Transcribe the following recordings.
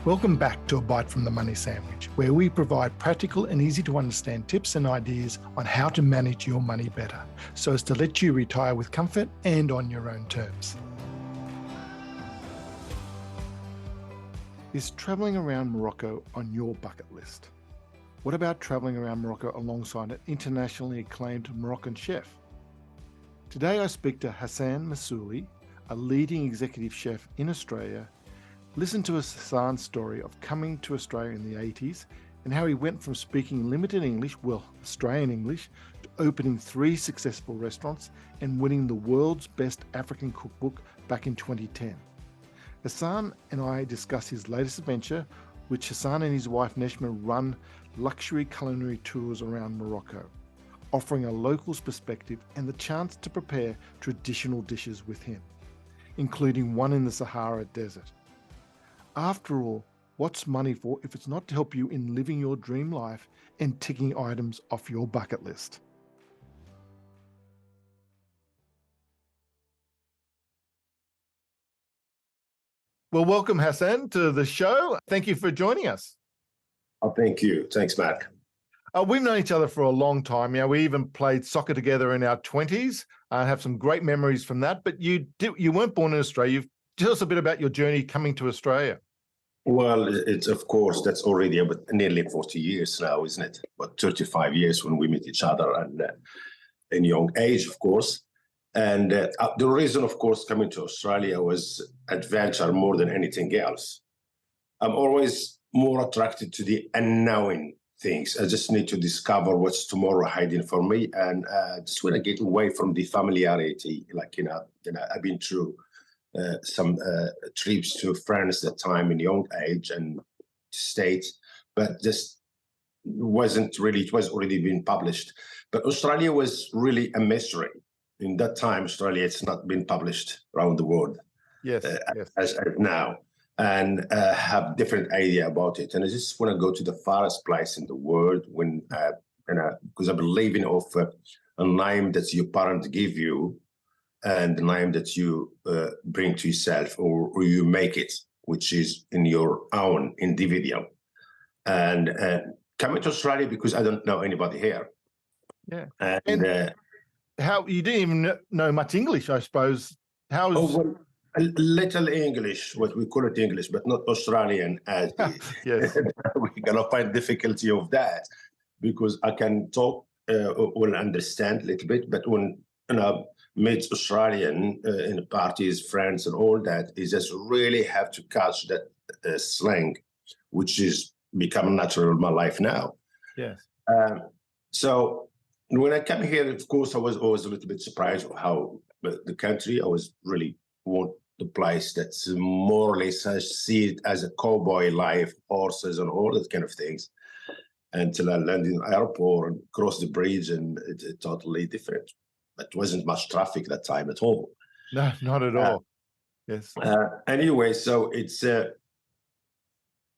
Welcome back to A Bite from the Money Sandwich, where we provide practical and easy to understand tips and ideas on how to manage your money better, so as to let you retire with comfort and on your own terms. Is travelling around Morocco on your bucket list? What about travelling around Morocco alongside an internationally acclaimed Moroccan chef? Today I speak to Hassan M'Souli, a leading executive chef in Australia. Listen to Hassan's story of coming to Australia in the 80s and how he went from speaking limited English, well, Australian English, to opening 3 successful restaurants and winning the world's best African cookbook back in 2010. Hassan and I discuss his latest adventure, which Hassan and his wife Neshma run luxury culinary tours around Morocco, offering a local's perspective and the chance to prepare traditional dishes with him, including one in the Sahara desert. After all, what's money for if it's not to help you in living your dream life and ticking items off your bucket list? Well, welcome, Hassan, to the show. Thank you for joining us. Oh, thank you. Thanks, Marc. We've known each other for a long time. We even played soccer together in our 20s. I have some great memories from that. But you weren't born in Australia. Tell us a bit about your journey coming to Australia. Well, it's of course, that's already about nearly 40 years now, isn't it? About 35 years when we met each other, and in young age, of course. And the reason, of course, coming to Australia was adventure more than anything else. I'm always more attracted to the unknown things. I just need to discover what's tomorrow hiding for me, and just want to get away from the familiarity. I've been through some trips to France at that time in young age and States, but just wasn't really, it was already been published. But Australia was really a mystery. In that time, Australia, it's not been published around the world. Yes. As now, and have different idea about it. And I just want to go to the farthest place in the world when, because I believe in of a name that your parents give you, and the name that you bring to yourself, or you make it, which is in your own individual. And coming to Australia because I don't know anybody here. Yeah. And how you didn't even know much English, I suppose. How? Well, a little English, what we call it English, but not Australian as Yes. we're gonna find difficulty of that, because I can talk or understand a little bit, but when meet Australian in parties, friends, and all that, is just really have to catch that slang, which is become natural in my life now. Yes. So when I came here, of course, I was always a little bit surprised of how the country. I was really want the place that's more or less I see it as a cowboy life, horses and all that kind of things, until I landed in the airport and crossed the bridge, and it's totally different. It wasn't much traffic that time at all. No, not at all. Yes. Anyway, so it's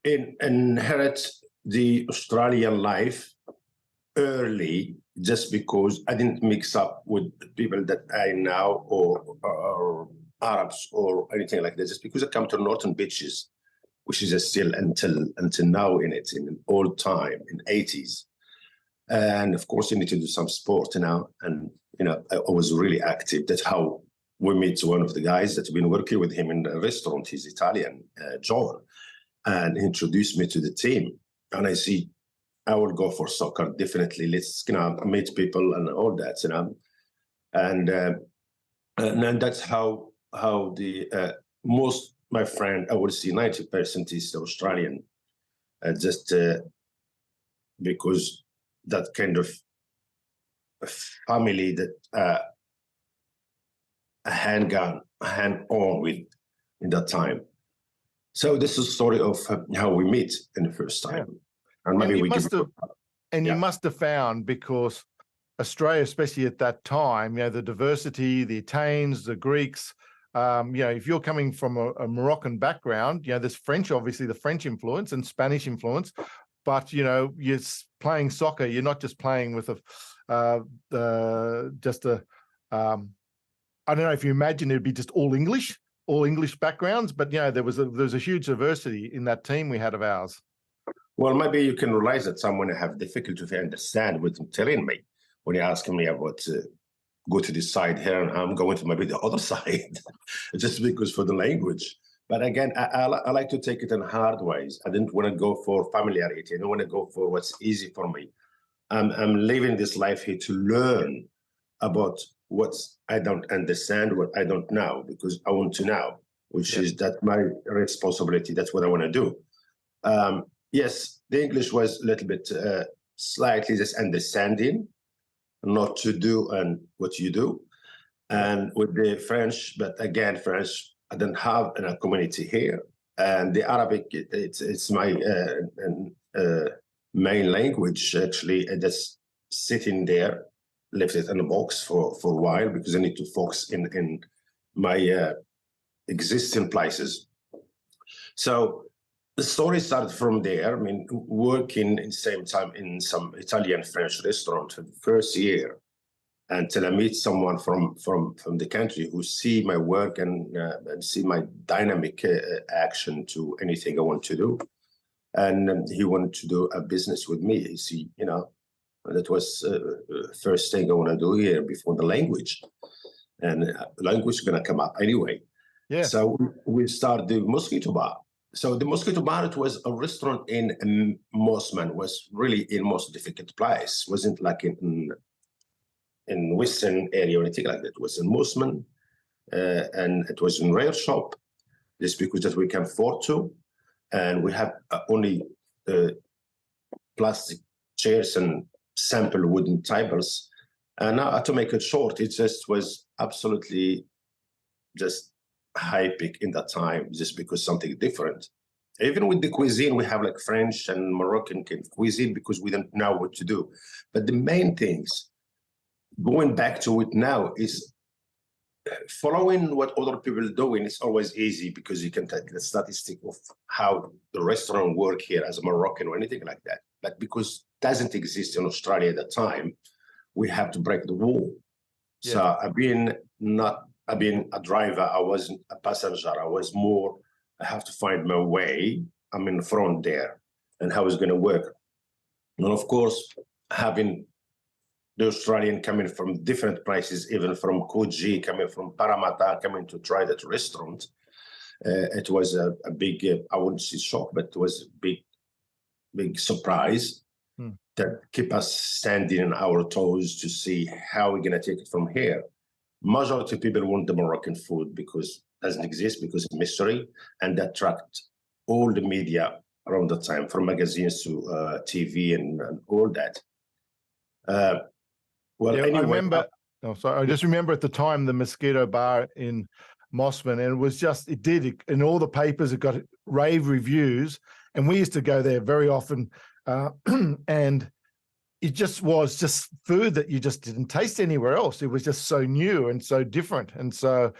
inherit the Australian life early, just because I didn't mix up with people that I know or Arabs or anything like that. Just because I come to Northern Beaches, which is still until now in an old time in 80s. And of course, you need to do some sport now. And, I was really active. That's how we meet one of the guys that's been working with him in the restaurant. He's Italian, John, and introduced me to the team. And I see, I will go for soccer, definitely. Let's, meet people and all that, And then that's how the most, my friend, I would say 90% is Australian, just because that kind of family that a hand-on with in that time. So this is a story of how we meet in the first time. Yeah. And maybe you must have found, because Australia, especially at that time, the diversity, the Italians, the Greeks, if you're coming from a Moroccan background, there's French, obviously the French influence and Spanish influence, but, you're playing soccer. You're not just playing with I don't know if you imagine it'd be just all English, all English backgrounds, but there was a huge diversity in that team we had of ours. Well, maybe you can realize that someone have difficulty to understand what you're telling me when you're asking me about go to this side here, and I'm going to maybe the other side, just because for the language. But again, I like to take it in hard ways. I didn't want to go for familiarity. I don't want to go for what's easy for me. I'm living this life here to learn about what I don't understand, what I don't know, because I want to know, which is that my responsibility. That's what I want to do. Yes, the English was a little bit slightly just understanding, not to do and what you do. And with the French, but again, French, I don't have a community here. And the Arabic, it's my main language, actually. Just sitting there, left it in a box for a while because I need to focus in my existing places. So the story started from there. I mean, working in the same time in some Italian French restaurant for the first year, until I meet someone from the country who see my work and see my dynamic action to anything I want to do. And he wanted to do a business with me. You see, that was first thing I want to do here before the language. And language is going to come up anyway. Yeah. So we started the Mosquito Bar. So the Mosquito Bar, it was a restaurant in Mosman, was really in most difficult place. Wasn't like in Western area or anything like that. It was in Mosman, and it was in rare shop, just because that we can afford to. And we have only plastic chairs and sample wooden tables. And to make it short, it just was absolutely just high peak in that time, just because something different. Even with the cuisine, we have like French and Moroccan cuisine because we don't know what to do. But the main things, going back to it now, is following what other people are doing. Is always easy because you can take the statistic of how the restaurant work here as a Moroccan or anything like that. But because it doesn't exist in Australia at the time, we have to break the wall. Yeah. So I've been a driver. I wasn't a passenger. I was more, I have to find my way. I'm in front there and how it's going to work. And of course, having the Australian coming from different places, even from Coogee, coming from Parramatta, coming to try that restaurant. It was a big, I wouldn't say shock, but it was a big surprise that keep us standing on our toes to see how we're going to take it from here. Majority of people want the Moroccan food because it doesn't exist, because of mystery, and that attract all the media around the time, from magazines to TV and all that. Well, yeah, anyway, I remember. I just remember at the time the Mosquito Bar in Mosman, and it was just in all the papers. It got rave reviews, and we used to go there very often, and it just was just food that you just didn't taste anywhere else. It was just so new and so different, and so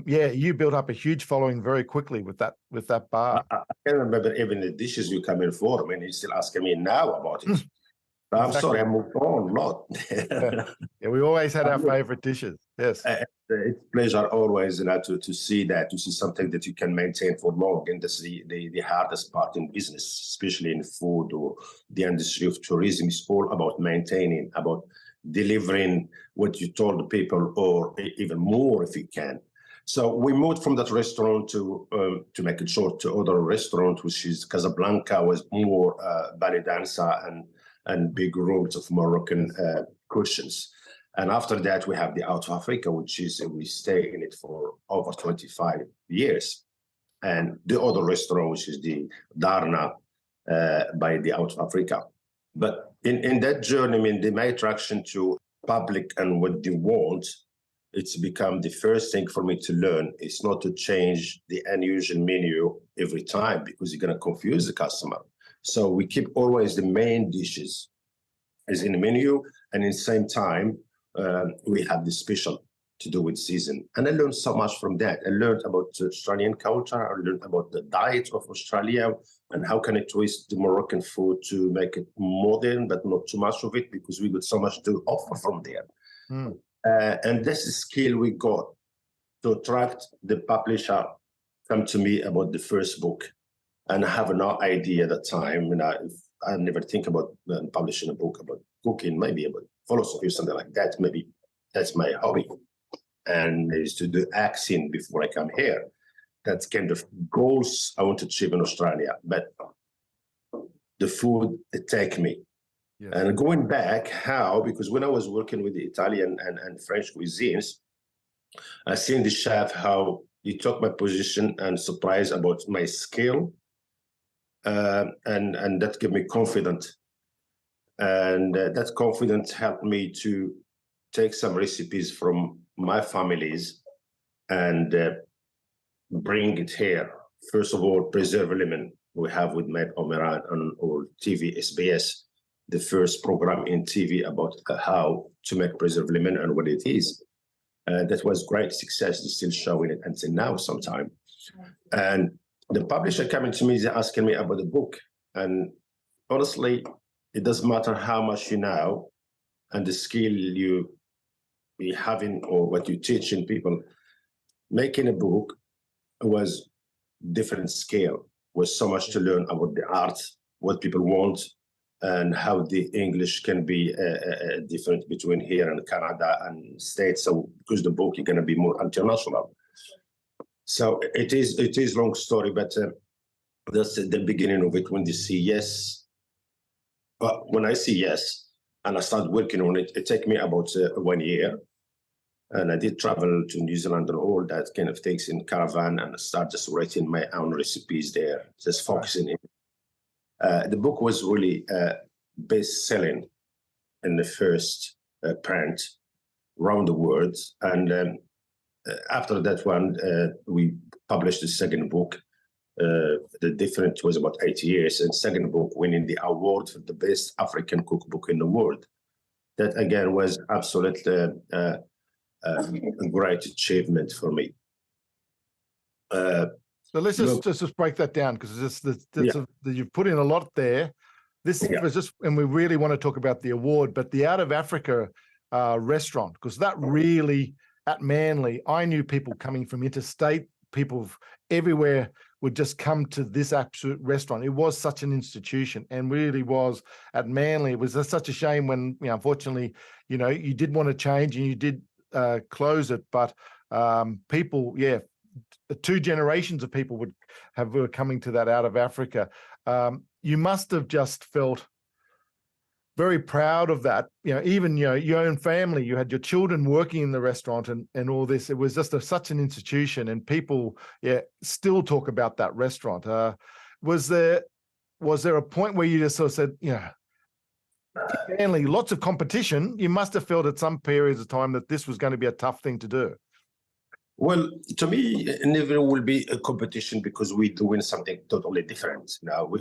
you built up a huge following very quickly with that bar. I can remember even the dishes you come in for. I mean, you're still asking me now about it. I'm sorry, I moved on a lot. Yeah, we always had our favorite dishes. Yes. It's a pleasure always to see that, to see something that you can maintain for long. And that's the hardest part in business, especially in food or the industry of tourism. It's all about maintaining, about delivering what you told the people, or even more if you can. So we moved from that restaurant to make it short, to other restaurant, which is Casablanca, was more ballet dancer and big rooms of Moroccan cushions. And after that, we have the Out of Africa, which is, we stay in it for over 25 years. And the other restaurant, which is the Darna by the Out of Africa. But in that journey, I mean, my attraction to public and what they want, it's become the first thing for me to learn. It's not to change the unusual menu every time, because you're going to confuse the customer. So we keep always the main dishes as in the menu, and in the same time, we have the special to do with season. And I learned so much from that. I learned about Australian culture. I learned about the diet of Australia and how can I twist the Moroccan food to make it modern, but not too much of it, because we got so much to offer from there. And that's the skill we got to attract the publisher come to me about the first book, and I have no idea at the time. I never think about publishing a book about cooking, maybe about philosophy or something like that. Maybe that's my hobby. And I used to do acting before I come here. That's kind of goals I want to achieve in Australia. But the food attacked me. Yes. And going back, how? Because when I was working with the Italian and French cuisines, I seen the chef how he took my position and surprised about my skill, and that gave me confidence. And that confidence helped me to take some recipes from my families and bring it here. First of all, preserved lemon we have with Matt Omeran on TV SBS, the first program in TV about how to make preserved lemon and what it is. That was great success. They're still showing it until now sometime. And the publisher coming to me, they're asking me about the book. And honestly, it doesn't matter how much you know and the skill you be having or what you teaching people. Making a book was different scale, was so much to learn about the art, what people want, and how the English can be different between here and Canada and States. So because the book is going to be more international. So it is long story, but that's the beginning of it. When they see yes, when I see yes, and I start working on it, it took me about 1 year. And I did travel to New Zealand and all that kind of things in caravan, and I started just writing my own recipes there, just focusing in. The book was really best-selling in the first print around the world. And after that one, we published the second book. The difference was about 8 years, and second book winning the award for the best African cookbook in the world. That again was absolutely a great achievement for me. So let's just break that down, because you've put in a lot there. This was just, and we really want to talk about the award, but the Out of Africa restaurant, because that really, at Manly, I knew people coming from interstate, people everywhere would just come to this absolute restaurant. It was such an institution, and really was at Manly. It was such a shame when, unfortunately, you did want to change and you did close it, but people, 2 generations of people were coming to that Out of Africa. You must have just felt very proud of that. Even your own family, you had your children working in the restaurant and all this. It was just such an institution, and people still talk about that restaurant. Was there a point where you just sort of said, Manly, lots of competition, you must have felt at some periods of time that this was going to be a tough thing to do? Well, to me, it never will be a competition, because we're doing something totally different. Now,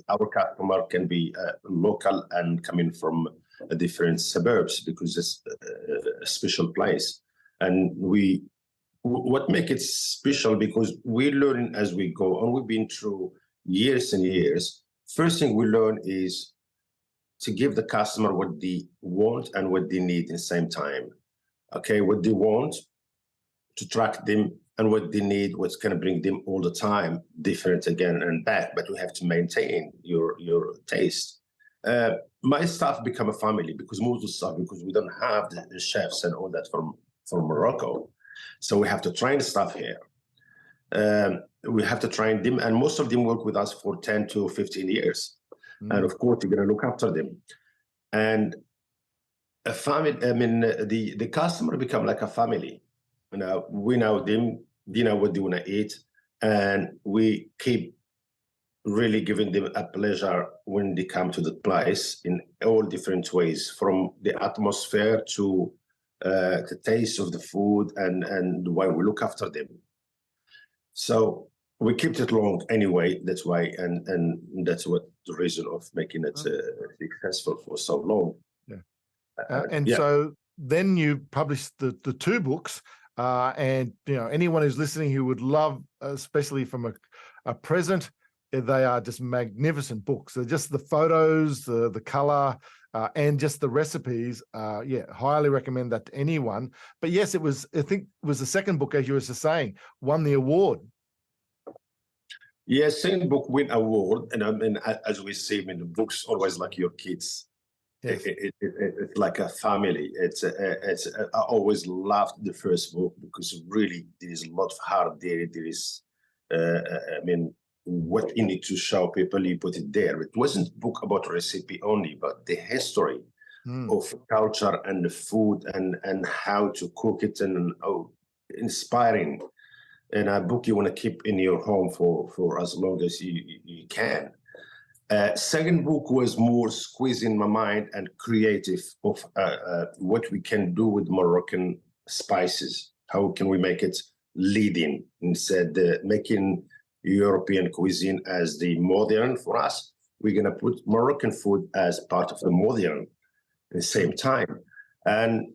our customer can be local and coming from different suburbs, because it's a special place. And what makes it special, because we learn as we go on. We've been through years and years. First thing we learn is to give the customer what they want and what they need in the same time. Okay, what they want, to track them, and what they need, what's going to bring them all the time, different again and back, but we have to maintain your taste. My staff become a family, because most of the stuff, because we don't have the chefs and all that from Morocco. So we have to train the staff here. We have to train them, and most of them work with us for 10 to 15 years. And of course, you're going to look after them. And a family, the customer become like a family. We know them, they know what they want to eat, and we keep really giving them a pleasure when they come to the place in all different ways, from the atmosphere to the taste of the food and the way we look after them. So we kept it long anyway, that's why, and that's what the reason of making it successful for so long. So then you published the 2 books. And anyone who's listening who would love, especially from a present, they are just magnificent books. They're just the photos, the color, and just the recipes. Yeah, highly recommend that to anyone. But yes, it was, I think it was the second book, as you were just saying, won the award. Yes, second book win award, and I mean, as we say, I mean, the book's always like your kids. Yes. It's like a family. I always loved the first book because really there is a lot of heart there. There is, I mean, what you need to show people, you put it there. It wasn't a book about recipe only, but the history of culture and the food and how to cook it, and inspiring. And a book you want to keep in your home for as long as you can. Second book was more squeezing my mind and creative of what we can do with Moroccan spices. How can we make it leading instead making European cuisine as the modern for us? We're going to put Moroccan food as part of the modern at the same time. And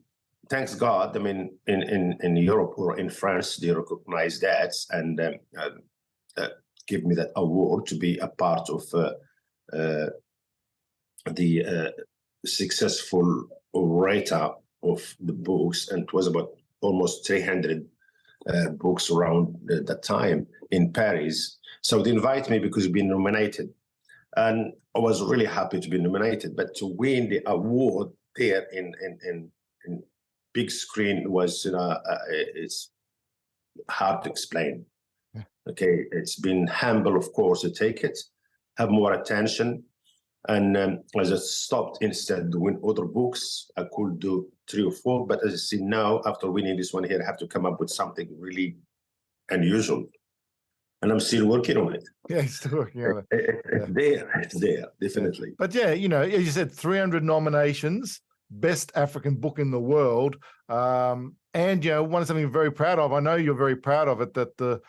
thanks God, I mean, in Europe or in France, they recognize that and give me that award to be a part of the successful write-up of the books. And it was about almost 300 books around that time in Paris. So they invite me because I've been nominated. And I was really happy to be nominated, but to win the award there in big screen was, it's hard to explain. Okay, it's been humble, of course, to take it, have more attention. And as I stopped instead doing other books, I could do 3 or 4, but as I see now, after winning this one here, I have to come up with something really unusual. And I'm still working on it. Yeah, he's still working on it. It's there, definitely. Yeah. But yeah, as you said, 300 nominations, best African book in the world. And, one of something I'm very proud of, I know you're very proud of it, that the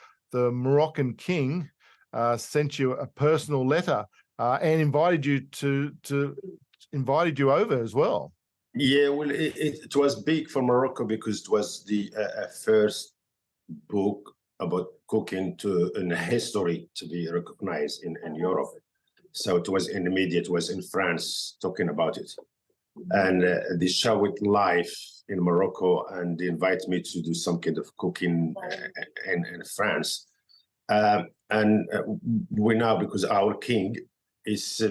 Moroccan king sent you a personal letter and invited you over as well. Yeah, well, it was big for Morocco because it was the first book about cooking in history to be recognized in Europe. So it was in the media, it was in France talking about it. And they show it live in Morocco, and they invite me to do some kind of cooking in France. And we now, because our king is,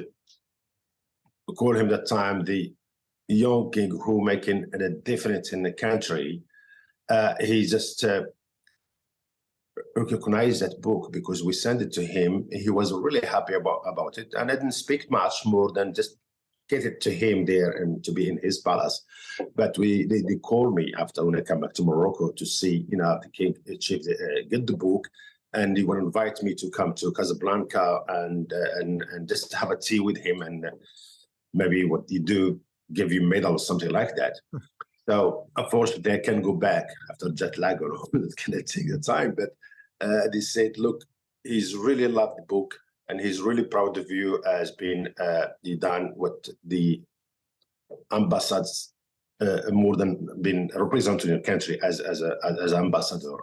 we call him that time the young king who making a difference in the country. He just recognized that book because we sent it to him. He was really happy about it, and I didn't speak much more than just get it to him there and to be in his palace. But they called me after when I come back to Morocco to see, the king achieve get the book, and he would invite me to come to Casablanca and just have a tea with him, and maybe what you do, give you medal or something like that. So unfortunately, I can go back after jet lag or it can take the time. But they said, look, he's really loved the book, and he's really proud of you as being done what the ambassadors more than been representing your country as ambassador.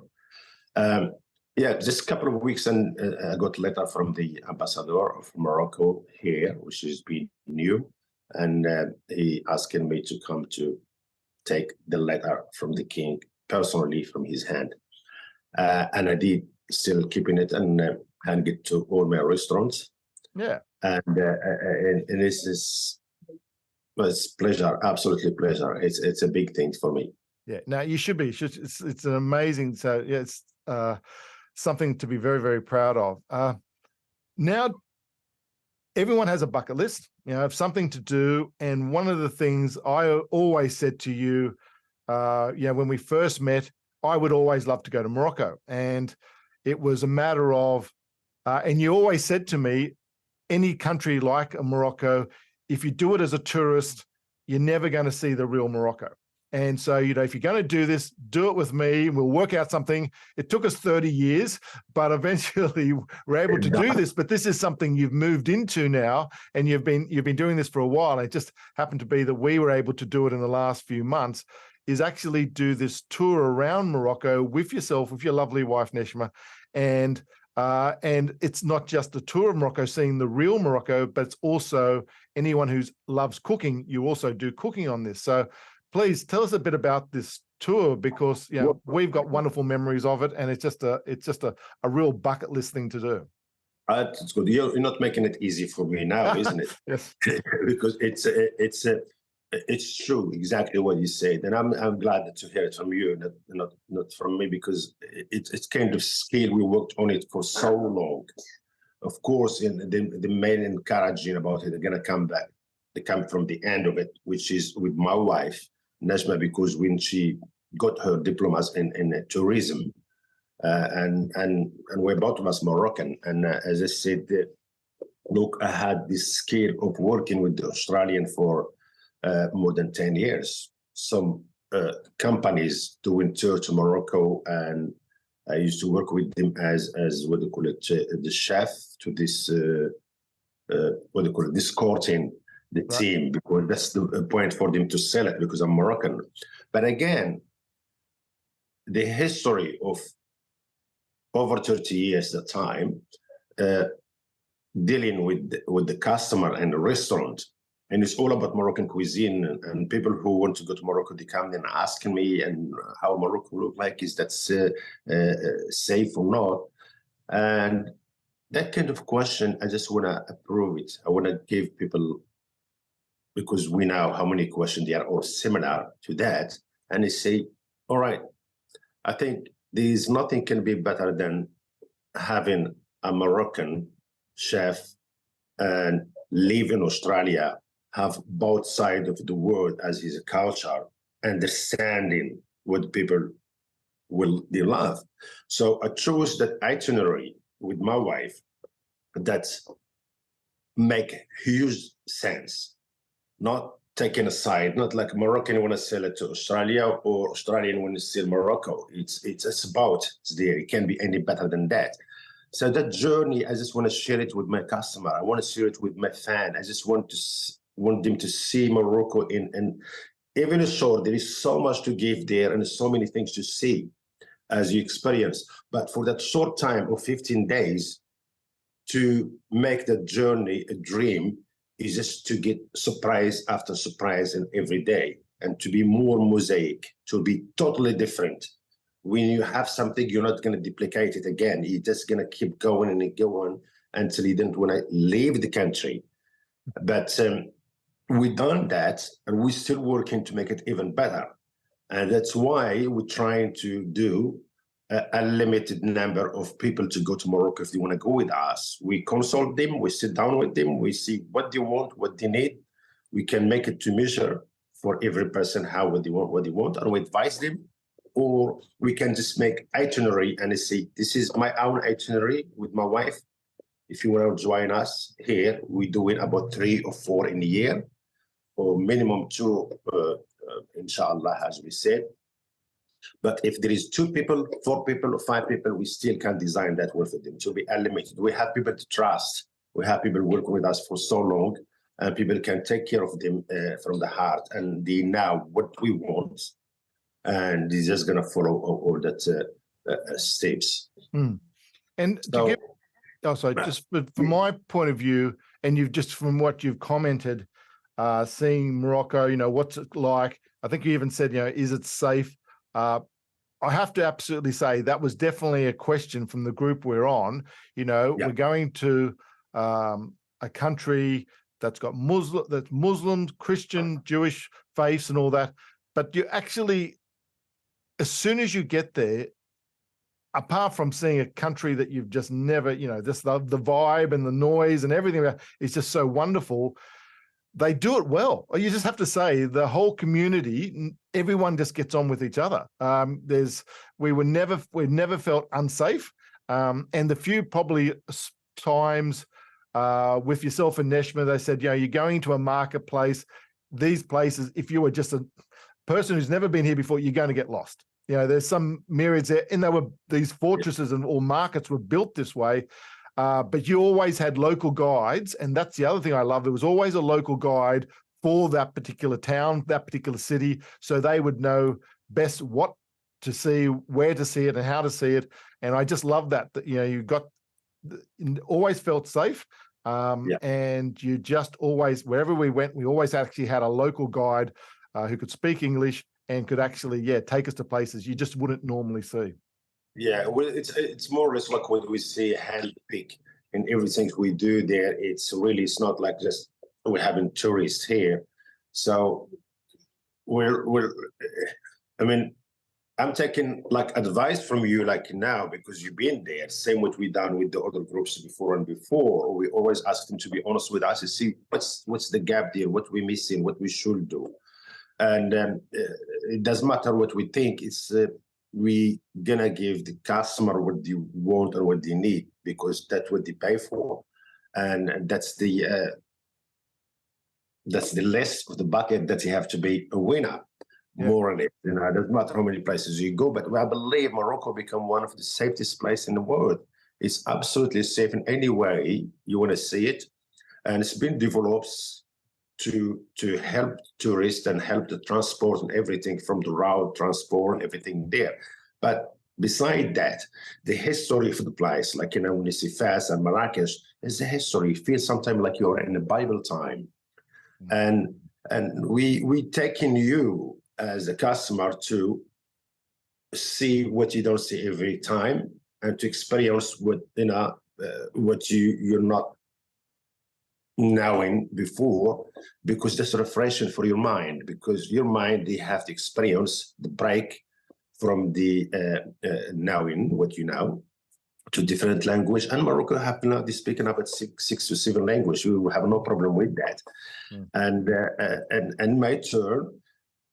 Yeah, just a couple of weeks, and I got a letter from the ambassador of Morocco here, which has been new, and he asking me to come to take the letter from the king personally from his hand, and I did, still keeping it and hand it to all my restaurants. Yeah, and this is, it's pleasure, absolutely pleasure. It's a big thing for me. Yeah, now you should be. It's an amazing. So yeah, it's something to be very, very proud of. Now, everyone has a bucket list, of something to do. And one of the things I always said to you, when we first met, I would always love to go to Morocco. And it was a matter of, and you always said to me, any country like Morocco, if you do it as a tourist, you're never going to see the real Morocco. And so, if you're going to do this, do it with me. We'll work out something. It took us 30 years, but eventually we're able to do this. But this is something you've moved into now, and you've been doing this for a while. And it just happened to be that we were able to do it in the last few months, is actually do this tour around Morocco with yourself, with your lovely wife, Neshma. And And it's not just a tour of Morocco, seeing the real Morocco, but it's also anyone who loves cooking. You also do cooking on this. So please tell us a bit about this tour, because we've got wonderful memories of it, and it's just a real bucket list thing to do. It's good. You're not making it easy for me now, isn't it? Yes. Because it's true, exactly what you said, and I'm glad to hear it from you, not from me, because it's kind of skill. We worked on it for so long. Of course, the main encouraging about it, they're gonna come back. They come from the end of it, which is with my wife Najma, because when she got her diplomas in tourism, and we're both of us Moroccan, and as I said, look, I had this skill of working with the Australian for more than 10 years. Some companies doing tour to Morocco, and I used to work with them as what do you call it, the chef to this what do you call it, escorting the team, because that's the point for them to sell it, because I'm Moroccan. But again, the history of over 30 years at the time, dealing with the customer and the restaurant, and it's all about Moroccan cuisine, and people who want to go to Morocco, they come and ask me and how Morocco look like, is that safe or not? And that kind of question, I just want to approve it. I want to give people, because we know how many questions they are all similar to that, and they say, all right, I think there's nothing can be better than having a Moroccan chef and live in Australia, have both sides of the world as his culture, understanding what people they love. So I chose that itinerary with my wife that make huge sense, not taking a side, not like Moroccan want to sell it to Australia or Australian want to sell Morocco. It's about it's there. It can't be any better than that. So that journey, I just want to share it with my customer. I want to share it with my fan. I just want them to see Morocco in even short. There is so much to give there, and so many things to see as you experience. But for that short time of 15 days, to make that journey a dream is just to get surprise after surprise in every day, and to be more mosaic, to be totally different. When you have something, you're not going to duplicate it again. You're just going to keep going and going until you don't want to leave the country. But we've done that, and we're still working to make it even better. And that's why we're trying to do a limited number of people to go to Morocco if they want to go with us. We consult them, we sit down with them, we see what they want, what they need. We can make it to measure for every person what they want, and we advise them. Or we can just make itinerary and say, this is my own itinerary with my wife. If you want to join us here, we do it about 3 or 4 in a year, or minimum 2, inshallah, as we said. But if there is 2 people, 4 people, or 5 people, we still can design that work for them to be unlimited. We have people to trust. We have people working with us for so long, and people can take care of them from the heart, and they know what we want, and they're just going to follow all that steps. Mm. And so, just from my point of view, and you've just from what you've commented, seeing Morocco, what's it like? I think you even said, is it safe? I have to absolutely say that was definitely a question from the group we're on. We're going to a country that's got Muslim, Christian, Jewish faiths and all that. But you actually, as soon as you get there, apart from seeing a country that you've just never, just the vibe and the noise and everything is just so wonderful. They do it well. You just have to say the whole community, everyone just gets on with each other. We never felt unsafe. And the few probably times with yourself and Neshma, they said, you're going to a marketplace. These places, if you were just a person who's never been here before, you're going to get lost. There's some myriads there, and these fortresses and all markets were built this way. But you always had local guides, and that's the other thing I love. There was always a local guide for that particular town, that particular city, so they would know best what to see, where to see it, and how to see it. And I just love that you got always felt safe. Yeah. And you just always, wherever we went, we always actually had a local guide who could speak English and could actually, take us to places you just wouldn't normally see. Yeah, well, it's more or less like what we see handpick in everything we do there. It's not like just we're having tourists here. So I mean, I'm taking like advice from you like now because you've been there. Same what we done with the other groups before and before. We always ask them to be honest with us and see what's the gap there, what we're missing, what we should do. And it doesn't matter what we think. It's we gonna give the customer what they want or what they need because that's what they pay for, and that's the list of the bucket that you have to be a winner. Yeah. More or less, it doesn't matter how many places you go, but I believe Morocco become one of the safest places in the world. It's absolutely safe in any way you want to see it, and it's been developed to help tourists and help the transport and everything from the road transport and everything there. But beside that, the history of the place, like when you see Fas and Marrakesh, is a history. You feel sometimes like you're in a Bible time, and we taking you as a customer to see what you don't see every time and to experience what you're not knowing before, because that's refreshing for your mind, because your mind, they have to experience the break from the knowing what you know to different language. And Morocco have now they speaking about six to seven language. We have no problem with that. And my turn,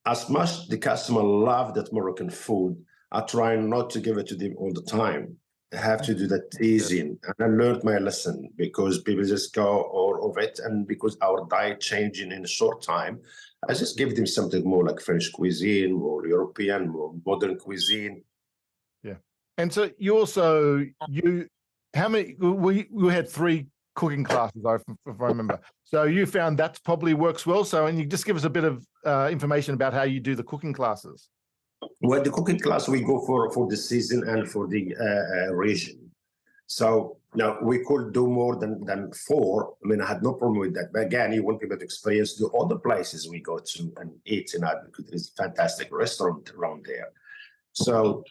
as much the customer love that Moroccan food, I try not to give it to them all the time. I have to do that teasing. And I learned my lesson because people just go all of it. And because our diet changing in a short time, I just give them something more like French cuisine, more European, more modern cuisine. Yeah. And so we had 3 cooking classes, if I remember. So you found that probably works well. So, and you just give us a bit of information about how you do the cooking classes. Well, the cooking class we go for the season and for the region. So now we could do more than 4. I mean, I had no problem with that. But again, you want people to experience the other places we go to and eat, because there's a fantastic restaurant around there. So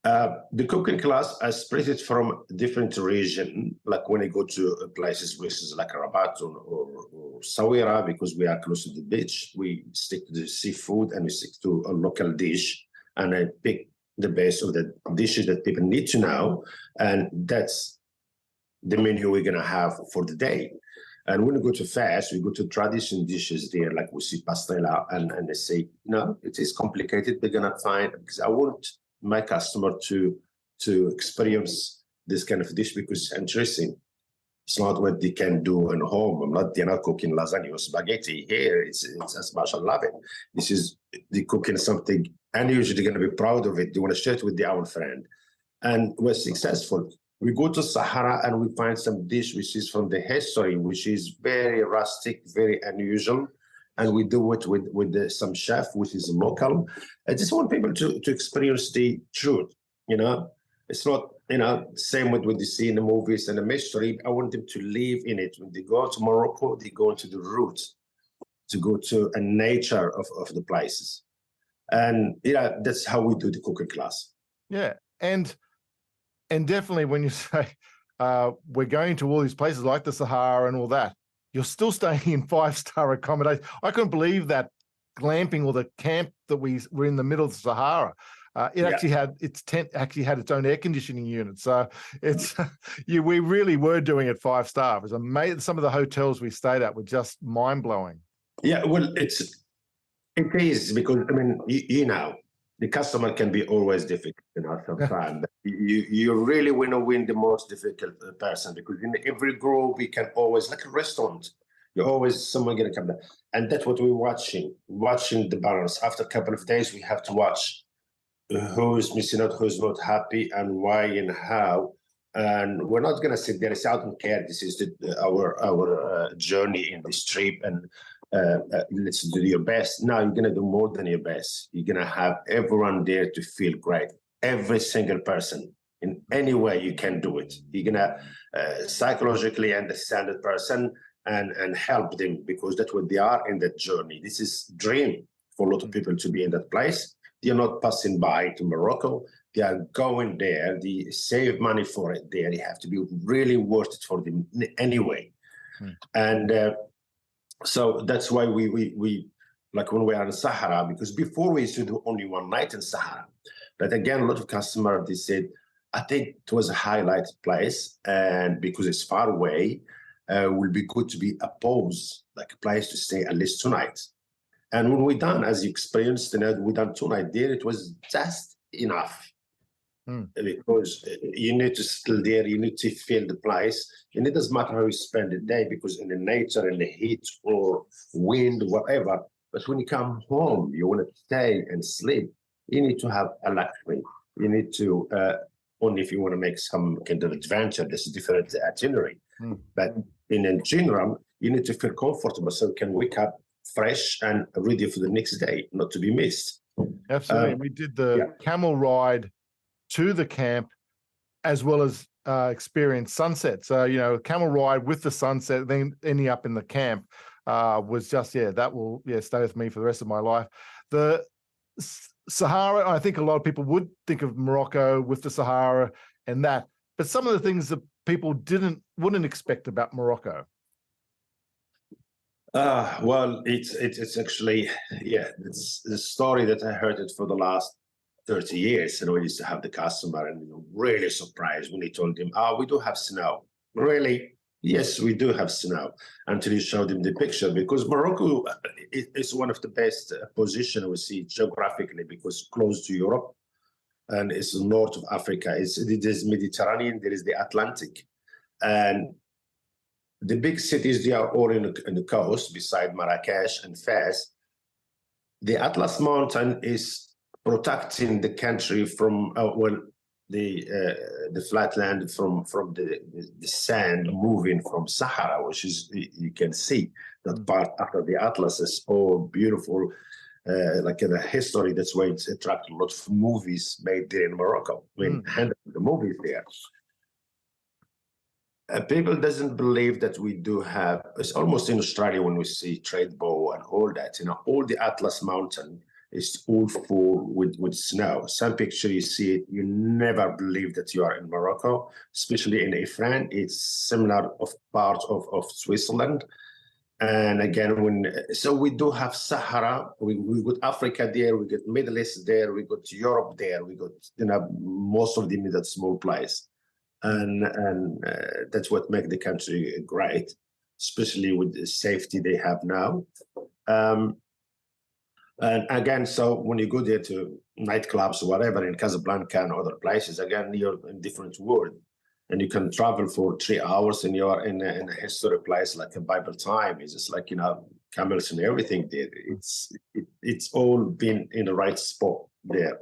the cooking class I split it from different region. Like when I go to places like Rabat or Sawira, because we are close to the beach, we stick to the seafood and we stick to a local dish. And I pick the best of the dishes that people need to know. And that's the menu we're going to have for the day. And when we go to Fas, we go to traditional dishes there, like we see pastela, and they say, no, it is complicated. They're going to find, because I want my customer to experience this kind of dish because it's interesting. It's not what they can do at home. They're not cooking lasagna or spaghetti here. It's as much I love it. This is they cooking something unusual. They're going to be proud of it. They want to share it with their own friend. And we're successful. We go to Sahara and we find some dish which is from the history, which is very rustic, very unusual. And we do it with some chef, which is local. I just want people to experience the truth, It's not, same with what you see in the movies and the mystery. I want them to live in it. When they go to Morocco, they go into the roots, to go to a nature of the places. And that's how we do the cooking class. Yeah. And definitely when you say we're going to all these places like the Sahara and all that, you're still staying in 5-star accommodation. I couldn't believe that glamping or the camp that we were in the middle of the Sahara. Actually had its tent had its own air conditioning unit. So it's we really were doing it 5-star. It was amazing. Some of the hotels we stayed at were just mind blowing. Yeah, well, it is because the customer can be always difficult, sometimes. You really want to win the most difficult person, because in every group we can always, like a restaurant, you're always someone going to come back. And that's what we're watching the balance. After a couple of days, we have to watch who's missing out, who's not happy, and why and how. And we're not going to sit there and say, I don't care. This is our journey in this trip, and let's do your best. Now you're going to do more than your best. You're going to have everyone there to feel great. Every single person in any way you can do it. You're gonna psychologically understand the person and help them, because that's what they are in that journey. This is dream for a lot of people to be in that place. They're not passing by to Morocco. They are going there. They save money for it there. They have to be really worth it for them anyway. And so that's why we like when we are in Sahara, because before we used to do only one night in Sahara. But again, a lot of customers, they said, I think it was a highlight place, and because it's far away, will be good to be a pause, like a place to stay at least 2 nights. And when we done, as you experienced, we done 2 nights there, it was just enough. Because you need to still there, you need to feel the place, and it doesn't matter how you spend the day, because in the nature, in the heat or wind, whatever. But when you come home, you want to stay and sleep, you need to have a luxury. You need to, only if you want to make some kind of adventure, there's a different itinerary. But in general, you need to feel comfortable so you can wake up fresh and ready for the next day, not to be missed. Absolutely. We did the camel ride to the camp, as well as experience sunset. So, you know, camel ride with the sunset, then ending up in the camp was just, that will stay with me for the rest of my life. The Sahara, I think a lot of people would think of Morocco with the Sahara and that, but some of the things that people wouldn't expect about Morocco. Well, it's actually, it's the story that I heard it for the last 30 years, and we used to have the customer and really surprised when he told him, we do have snow. Really? Yes, we do have snow, until you showed him the picture, because Morocco is one of the best position we see geographically, because close to Europe, and it's north of Africa. It is Mediterranean, there is the Atlantic, and the big cities, they are all in the coast, beside Marrakesh and Fez. The Atlas Mountain is protecting the country from the flatland from the sand moving from Sahara, which is, you can see that part after the Atlas is all beautiful, like in a history. That's why it's attracted a lot of movies made there in Morocco. I mean, the movies there. People doesn't believe that we do have. It's almost in Australia when we see trade bow and all that. You know, all the Atlas Mountain is all full with snow. Some picture you see it, you never believe that you are in Morocco, especially in Ifrane. It's similar of part of Switzerland. And again, so we do have Sahara, we got Africa there, we got Middle East there, we got Europe there, we got, most of them in that small place. And that's what makes the country great, especially with the safety they have now. And again, so when you go there to nightclubs or whatever in Casablanca and other places, again, you're in a different world. And you can travel for 3 hours and you're in a historic place like a Bible time. It's just like, camels and everything there. It's all been in the right spot there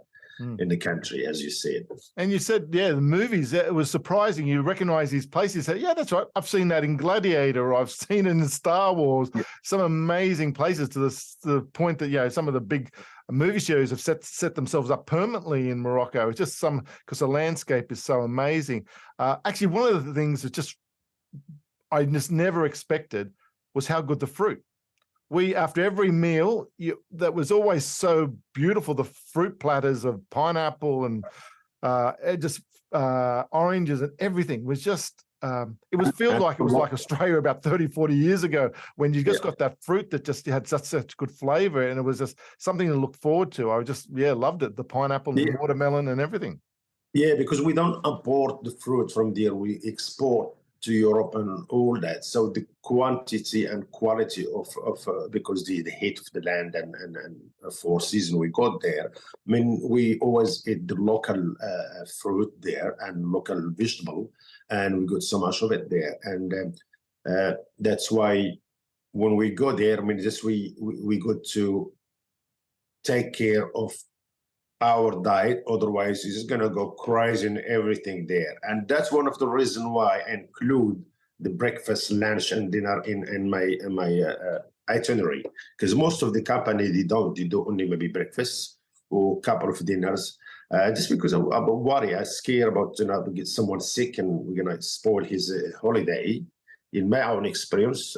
in the country, as you said. And you said, the movies, it was surprising. You recognize these places. You said, that's right. I've seen that in Gladiator, or I've seen it in Star Wars. Yeah. Some amazing places to the point that, some of the big movie studios have set themselves up permanently in Morocco. It's just because the landscape is so amazing. Actually, one of the things that I just never expected was how good the fruit. After every meal, that was always so beautiful. The fruit platters of pineapple and oranges and everything was just, it feels like it was like Australia about 30, 40 years ago, when you just got that fruit that just had such good flavor, and it was just something to look forward to. I just, loved it. The pineapple and the watermelon and everything. Yeah, because we don't import the fruit from there. We export to Europe and all that. So the quantity and quality of because the heat of the land and for season we got there, I mean, we always eat the local fruit there and local vegetable, and we got so much of it there. And that's why when we go there, I mean, just we got to take care of our diet, otherwise it's going to go crazy in everything there. And that's one of the reasons why I include the breakfast, lunch, and dinner in my itinerary, because most of the company they do only maybe breakfast or a couple of dinners, just because I'm worried, I'm scared about we get someone sick and we're gonna spoil his holiday. In my own experience,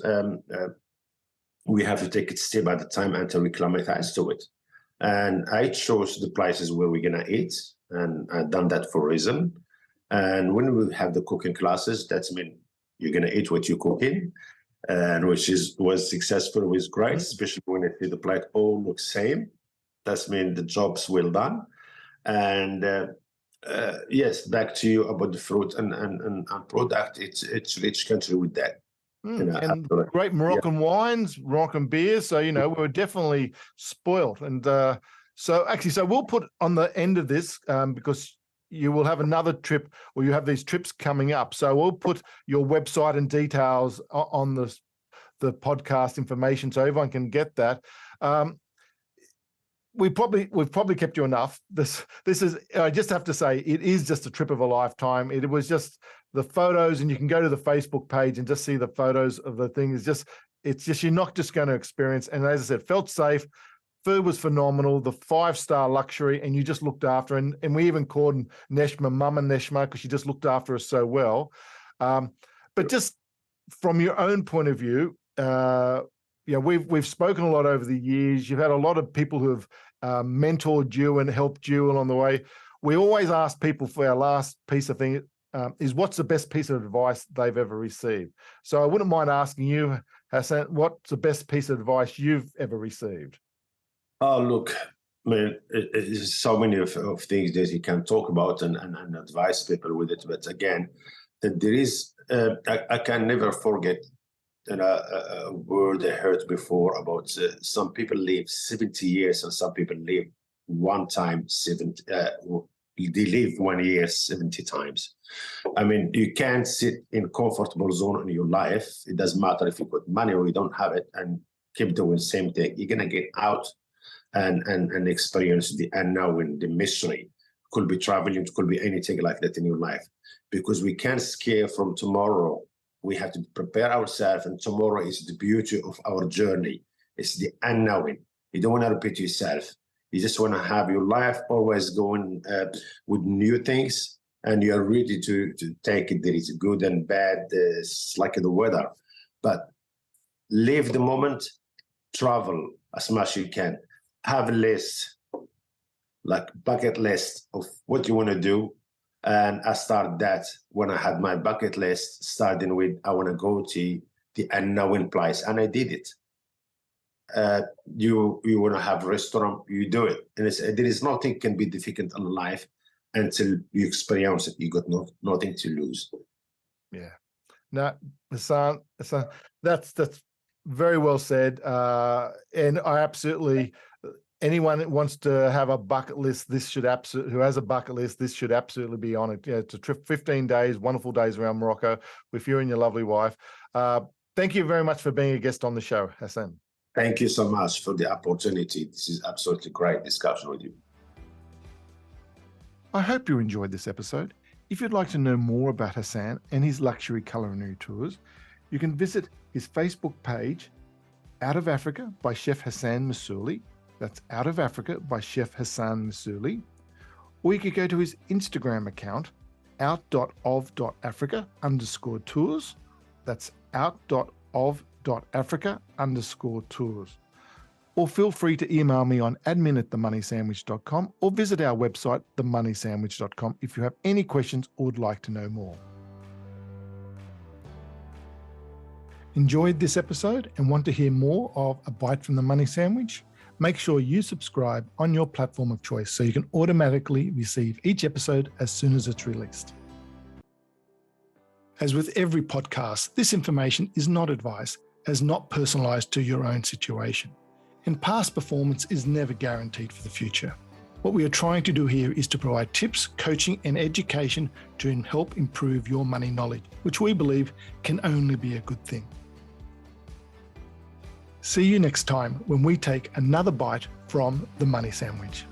we have to take it step at a time until we acclimatize to it. And I chose the places where we're gonna eat, and I've done that for a reason. And when we have the cooking classes, that's mean you're gonna eat what you're cooking, and was successful, was great, especially when I see the plate all looks same. That's mean the job's well done. And yes, back to you about the fruit and product. It's rich country with that. And great Moroccan wines, Moroccan beers. So, we're definitely spoiled. And so we'll put on the end of this, because you will have another trip, or you have these trips coming up. So we'll put your website and details on the podcast information so everyone can get that. We've probably kept you enough. This is, I just have to say, it is just a trip of a lifetime. It was just the photos, and you can go to the Facebook page and just see the photos of the thing. It's just you're not just going to experience. And as I said, felt safe. Food was phenomenal, the 5-star luxury, and you just looked after. And we even called Neshma Mama Neshma, because she just looked after us so well. But just from your own point of view, we've spoken a lot over the years. You've had a lot of people who have mentored you and helped you along the way. We always ask people for our last piece of thing is what's the best piece of advice they've ever received. So I wouldn't mind asking you, Hassan, what's the best piece of advice you've ever received? Oh, look, man, there's so many of things that you can talk about and advise people with it. But again, there is, I can never forget a word I heard before about some people live 70 years and some people live one time 70. They live 1 year 70 times. I mean, you can't sit in comfortable zone in your life. It doesn't matter if you got money or you don't have it, and keep doing the same thing. You're gonna get out and experience the unknown, the mystery. Could be traveling, it could be anything like that in your life, because we can't scare from tomorrow. We have to prepare ourselves, and tomorrow is the beauty of our journey. It's the unknown. You don't want to repeat yourself. You just want to have your life always going with new things, and you're ready to take it. There is good and bad. It's like the weather, but live the moment, travel as much as you can. Have a list, like bucket list of what you want to do. And I started that when I had my bucket list, starting with, I want to go to the unknown place. And I did it. You want to have a restaurant, you do it. And there is nothing can be difficult in life until you experience it. You got nothing to lose. Yeah. No, Hassan, that's very well said. And I absolutely... Anyone that wants to have a bucket list, who has a bucket list, this should absolutely be on it. It's a trip, 15 days, wonderful days around Morocco with you and your lovely wife. Thank you very much for being a guest on the show, Hassan. Thank you so much for the opportunity. This is absolutely great discussion with you. I hope you enjoyed this episode. If you'd like to know more about Hassan and his luxury culinary tours, you can visit his Facebook page, Out of Africa by Chef Hassan M'Souli. That's Out of Africa by Chef Hassan M'Souli. Or you could go to his Instagram account, out.of.africa_tours. That's out.of.africa_tours. Or feel free to email me on admin@themoneysandwich.com or visit our website, themoneysandwich.com, if you have any questions or would like to know more. Enjoyed this episode and want to hear more of A Bite from the Money Sandwich? Make sure you subscribe on your platform of choice so you can automatically receive each episode as soon as it's released. As with every podcast, this information is not advice, as not personalized to your own situation. And past performance is never guaranteed for the future. What we are trying to do here is to provide tips, coaching, and education to help improve your money knowledge, which we believe can only be a good thing. See you next time when we take another bite from the Money Sandwich.